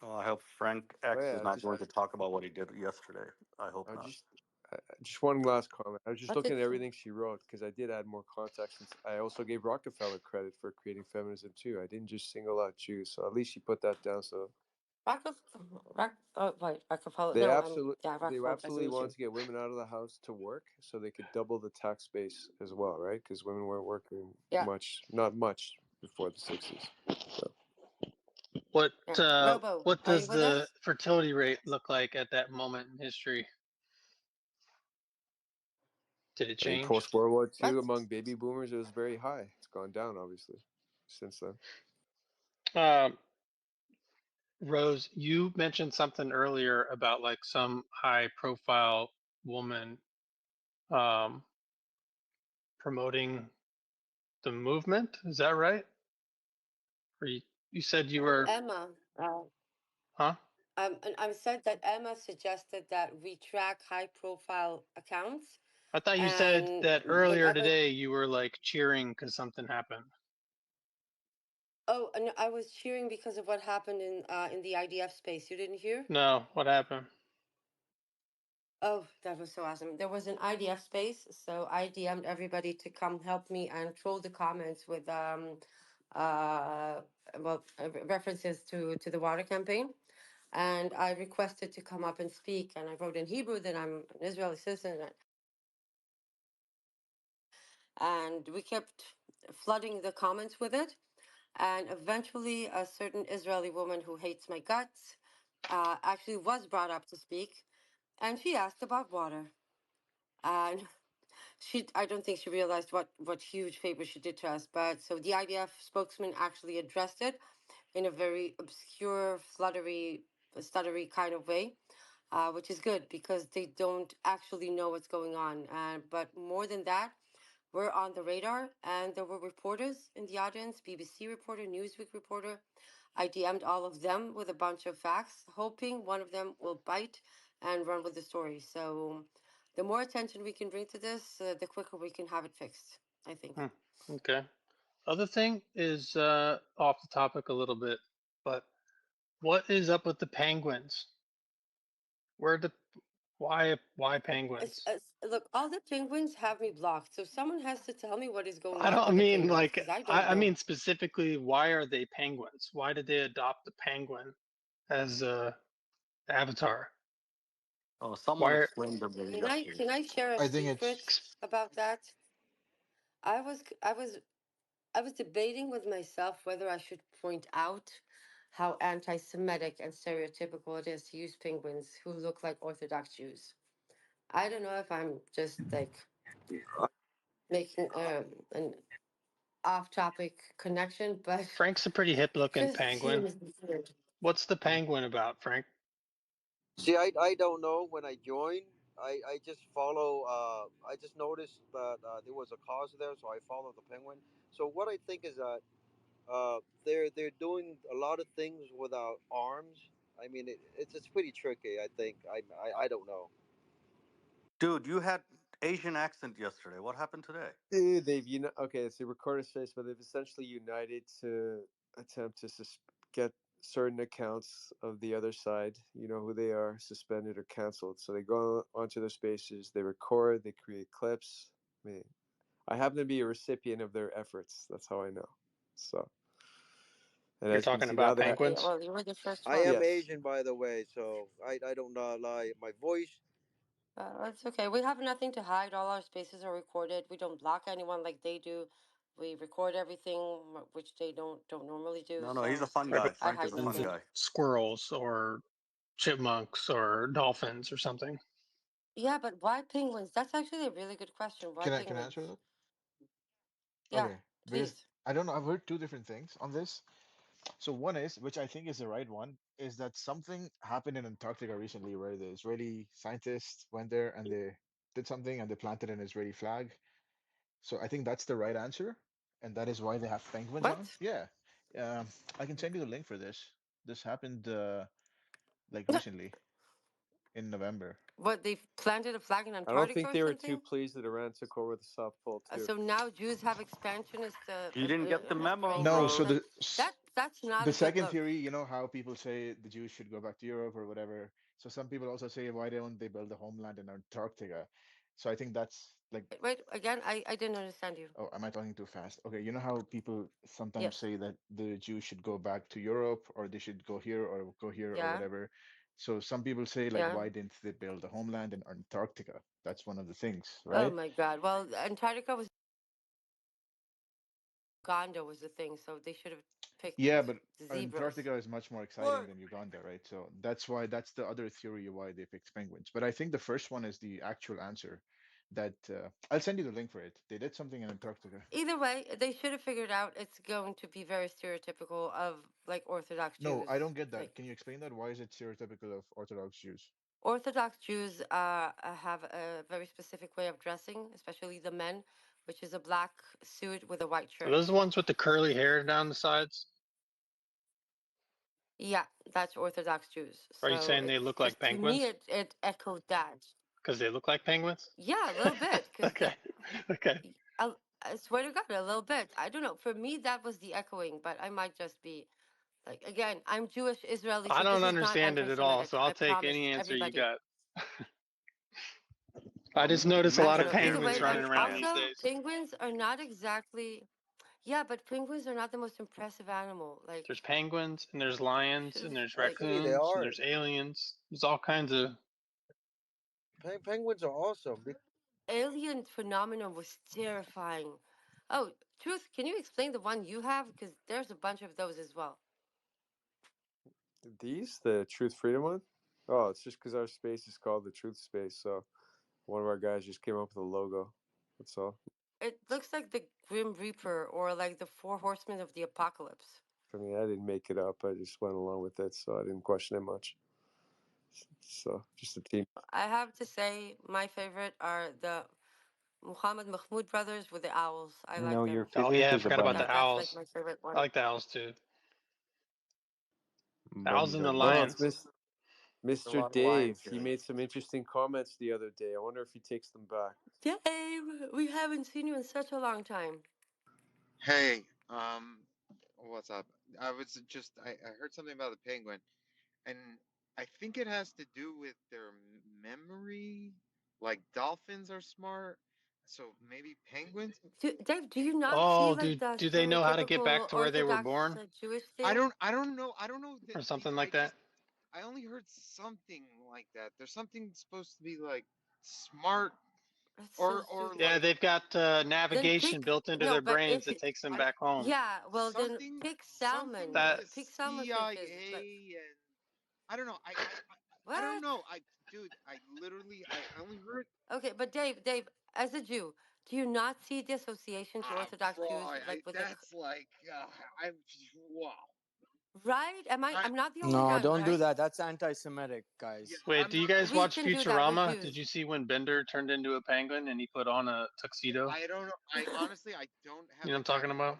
I hope Frank Oh X is yeah, not going to talk about what he did yesterday. I hope I not. just one last comment. I was just What looking did at she? everything she wrote because I did add more context, and I also gave Rockefeller credit for creating feminism too. I didn't just single out Jews, so at least she put that down. So Rockefeller. they No, Rockefeller doesn't absolutely need wanted you. to get women out of the house to work so they could double the tax base as well, right? Because women weren't working Yeah, not much before the 60s. So What yeah. uh, Robo, what are you does with the us? fertility rate look like at that moment in history? Did it in change? post World War II, What? among baby boomers, it was very high. It's gone down obviously since then. Um, Rose, you mentioned something earlier about like some high-profile woman um, promoting the movement. Is that right? Or you said you were, Emma. huh? And I said that Emma suggested that we track high-profile accounts, I thought you said and that earlier whenever. today you were like cheering because something happened. Oh, and I was cheering because of what happened in the IDF space. You didn't hear? No, what happened? Oh, that was so awesome. There was an IDF space, so I DM'd everybody to come help me and troll the comments with references to the water campaign. And I requested to come up and speak, and I wrote in Hebrew that I'm an Israeli citizen, and we kept flooding the comments with it. And eventually, a certain Israeli woman who hates my guts actually was brought up to speak, and she asked about water. And I don't think she realized what huge favor she did to us. But so the IDF spokesman actually addressed it in a very obscure, stuttery kind of way, which is good because they don't actually know what's going on. But more than that, we're on the radar, and there were reporters in the audience, BBC reporter, Newsweek reporter. I DM'd all of them with a bunch of facts, hoping one of them will bite and run with the story. So the more attention we can bring to this, the quicker we can have it fixed, I think. Okay. Other thing is off the topic a little bit, but what is up with the penguins? Where the why penguins? Look, all the penguins have me blocked, so someone has to tell me what is going I on with don't the mean penguins, like because I don't I know. mean specifically why are they penguins? Why did they adopt the penguin as a avatar? Oh, someone Why are explained to me Can I yesterday. can I share a I think it's secret about that? I was I was I was debating with myself whether I should point out how anti-Semitic and stereotypical it is to use penguins who look like Orthodox Jews. I don't know if I'm just like making an off-topic connection, but Frank's a pretty hip looking just penguin. seems weird. What's the penguin about, Frank? See, I don't know. When I joined, I just follow. I just noticed that there was a cause there, so I followed the penguin. So what I think is that they're doing a lot of things without arms. I mean, it's pretty tricky. I think I don't know. Dude, you had Asian accent yesterday. What happened today? Okay, it's a recorded space, but they've essentially united to attempt to get certain accounts of the other side, you know who they are, suspended or canceled. So they go onto their spaces, they record, they create clips. I mean, I happen to be a recipient of their efforts. That's how I know. So, and You're as you can talking see now, about they have penguins? Well, you were the first I one. am yes. Asian, by the way, so I don't lie. My voice. It's okay. We have nothing to hide. All our spaces are recorded. We don't block anyone like they do. We record everything, which they don't normally do. No, no, he's a So fun Right, guy. but I Frank is hide a fun penguins, nothing. guy. squirrels or chipmunks or dolphins or something. Yeah, but why penguins? That's actually a really good question. Why can I answer penguins? that? Yeah, Okay, because please. I don't know. I've heard two different things on this. So one is, which I think is the right one, is that something happened in Antarctica recently where the Israeli scientists went there and they did something and they planted an Israeli flag. So I think that's the right answer, and that is why they have penguins on. What? Yeah, um, I can send you the link for this. This happened like recently in November. What, they planted a flag in I don't Antarctica think or they were too something? pleased that Iran took over the South Pole too. So now Jews have expansionist You didn't get the memo, brain No, waves. so bro. Like the that that's not The a good second look. theory, you know how people say the Jews should go back to Europe or whatever. So some people also say, why don't they build a homeland in Antarctica? So I think that's like, Wait, again, I didn't understand you. oh, am I talking too fast? Okay, you know how people sometimes Yes. say that the Jews should go back to Europe or they should go here or go here or Yeah. whatever. So some people say, like, Yeah. why didn't they build a homeland in Antarctica? That's one of the things, Oh right? my God. Well, Antarctica was Uganda was the thing, so they should have Yeah, picked but zebras. Antarctica is much more exciting What? than Uganda, right? So that's why that's the other theory why they picked penguins. But I think the first one is the actual answer. That I'll send you the link for it. They did something in Antarctica. Either way, they should have figured out it's going to be very stereotypical of like Orthodox No, I don't Jews. get that. Like Can you explain that? Why is it stereotypical of Orthodox Jews? Orthodox Jews have a very specific way of dressing, especially the men, which is a black suit with a white Are those shirt. the ones with the curly hair down the sides? Yeah, that's Orthodox Jews. Are you So saying they it's look like just to me, penguins? it echoed that. Because they look like penguins? Yeah, a little bit, because Okay. Okay. I swear to God, a little bit. I don't know. For me, that was the echoing, but I might just be like, again, I'm Jewish Israeli, I so this don't is not understand it at all, anti-Semitic. so I'll I take promise any answer you everybody. got. I just notice a I lot don't of know. Either penguins way, running and Misconstrued around these also answer. days. penguins are not exactly. Yeah, but penguins are not the most impressive animal. Like, There's penguins, and there's lions, should and have there's like Actually, they raccoons, and are. there's aliens. There's all kinds of. Penguins are awesome. alien phenomenon was terrifying. Oh, Truth, can you explain the one you have? Because there's a bunch of those as well. These the Truth Freedom one? Oh, it's just because our space is called the Truth Space, so one of our guys just came up with a logo. That's all. It looks like the Grim Reaper or like the Four Horsemen of the Apocalypse. I mean, I didn't make it up. I just went along with it, so I didn't question it much. So just a team. I have to say, my favorite are the Muhammad Mahmoud brothers with the owls. I like No, your them. Oh favorite yeah, I is a forgot about bunny. the That's like owls. my favorite I one. like the owls too. Bunny Owls and the bunny. Oh, it's lions. A Mr. lot of lions Dave. He here. made some interesting comments the other day. I wonder if he takes them back. Dave, we haven't seen you in such a long time. Hey, what's up? I heard something about the penguin, and I think it has to do with their memory. Like dolphins are smart, so maybe penguins. Dave, do you not see Oh, like the do they know how to get back stereotypical to where they were Orthodox born, Jewish thing? I don't know. I don't know that or something like that? I only heard something like that. There's something supposed to be like smart That's so or Yeah, stupid. like they've got Then navigation pick built into no, their but brains if that takes them I back home. yeah, well then pick something salmon. with That the Pick salmon fishes. Like CIA and I don't know. I don't what? know. Dude, I only heard. Okay, but Dave, as a Jew, do you not see the association to Orthodox Bro, Jews like with the that's like, I'm, wow. right? Am I? I, I'm not the only No, one, don't do right? that. That's anti-Semitic, yeah, guys. Wait, I'm do you not, guys We watch can do that with Futurama? Did Jews. you see when Bender turned into a penguin and he put on a tuxedo? I don't know. I honestly, I don't You have know what the I'm talking answer. about?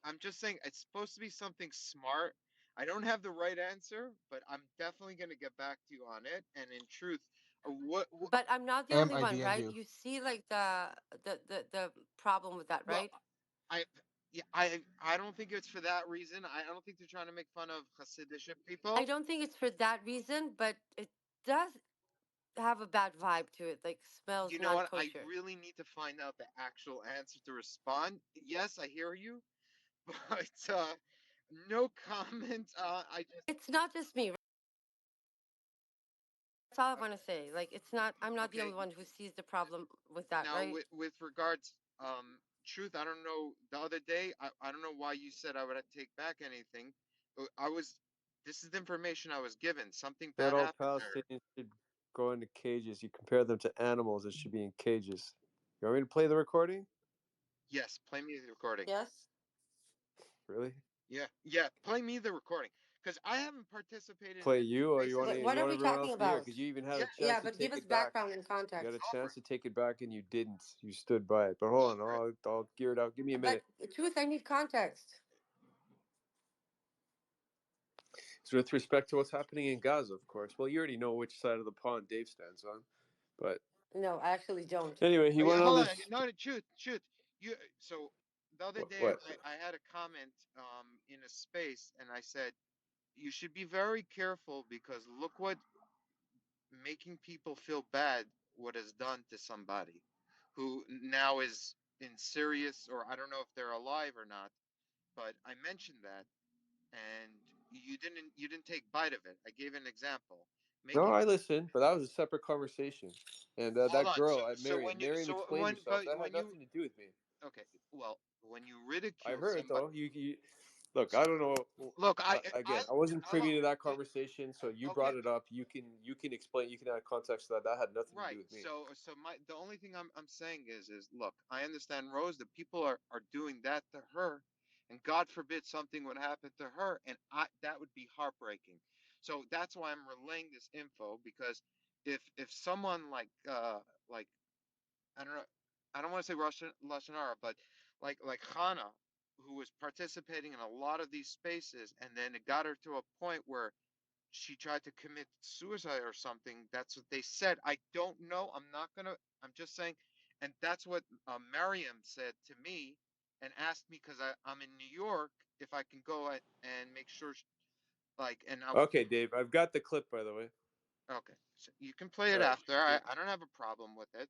I'm just saying it's supposed to be something smart. I don't have the right answer, but I'm definitely going to get back to you on it. And in truth, what But I'm not the only I one, DM'd right? you. You see like the problem with that, well, right? I yeah, I don't think it's for that reason. I don't think they're trying to make fun of Hasidic I people. don't think it's for that reason, but it does have a bad vibe to it. Like smells You know not what? I kosher. really need to find out the actual answer to respond. Yes, I hear you, but no comment. I just It's not just me. That's all I want to okay. say. Like it's not. I'm not the Okay. only one who sees the problem with that, Now right? with regards truth, I don't know. The other day, I don't know why you said I would take back anything. I was this is the information I was given. Something That bad all happened there. Palestinians should go into cages. You compare them to animals that should be in cages. You want me to play the recording? Yes, play me the recording. Yes. Really? Yeah, play me the recording because I haven't participated Play in you, or you want What, to, what you are want we everyone talking else to hear? about? Because you even had a yes. chance Yeah, to but give take us it back. background and You had a context. chance to take it back and you didn't. You stood by it. But hold All right. on, I'll gear it out. Give me a But minute. truth, I need context. So with respect to what's happening in Gaza, of course. Well, you already know which side of the pond Dave stands on. But No, I actually don't. anyway, he Oh, yeah, went on hold on. this. No, shoot. You so the other day What? I had a comment in a space, and I said you should be very careful because look what making people feel bad what has done to somebody who now is in serious, or I don't know if they're alive or not, but I mentioned that, and you didn't take bite of it. I gave an example. No, Making I listened, but that was a separate conversation. And Hold that on. girl, So when you Miriam, so explained when herself. but That had when you nothing to do with me. okay, well, when you I ridicule heard it somebody, though. You look. I so don't know. look, Again, I I wasn't hold on. privy to that The, conversation, so you okay, brought it up. You can explain. You can add context to that. That had nothing to do right. with me. So my the only thing I'm saying is look, I understand Rose that people are doing that to her, and God forbid something would happen to her, and I that would be heartbreaking. So that's why I'm relaying this info, because if someone like I don't know, I don't want to say Russian Lashonara, but like Hannah, who was participating in a lot of these spaces, and then it got her to a point where she tried to commit suicide or something. That's what they said. I don't know. I'm not gonna. I'm just saying, and that's what Miriam said to me, and asked me because I'm in New York if I can go and make sure, and I was Okay, Dave. I've got the clip, by the way. okay. So you can play All it right. after. I don't have a problem with it,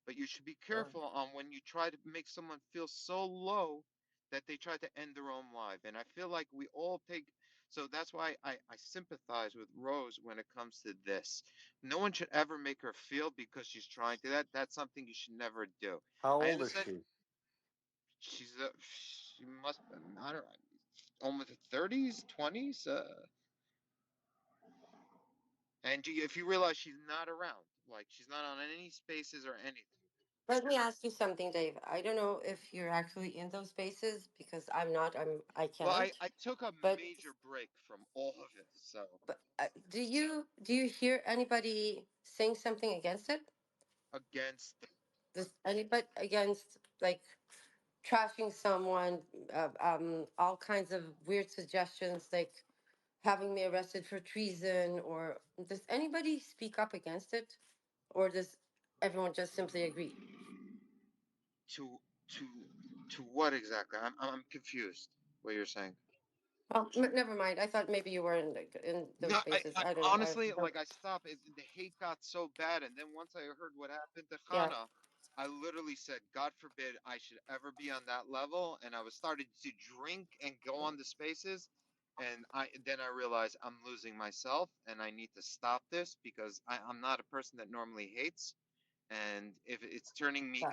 but you should be All right. careful on when you try to make someone feel so low that they try to end their own life. And I feel like we all take, so that's why I sympathize with Rose when it comes to this. No one should ever make her feel because she's trying to that. That's something you should never do. How I old is understand she? she must, I don't know, almost 30s, 20s. And if you realize she's not around, like she's not on any spaces or anything. Let me ask you something, Dave. I don't know if you're actually in those spaces because I'm not. I Well, can't. I took a But major break from all of it. So do you hear anybody saying something against it? against the, Does anybody against like trashing someone? All kinds of weird suggestions like having me arrested for treason, or does anybody speak up against it, or does everyone just simply agree? to to to what exactly? I'm confused. What you're saying? Oh, never mind. I thought maybe you were in those No, spaces. I I don't know. honestly, like, I stopped. The hate got so bad, and then once I heard what happened to Yeah. Hannah, I literally said, "God forbid I should ever be on that level." And I was starting to drink and go on the spaces, and I realized I'm losing myself, and I need to stop this because I'm not a person that normally hates, and if it's turning me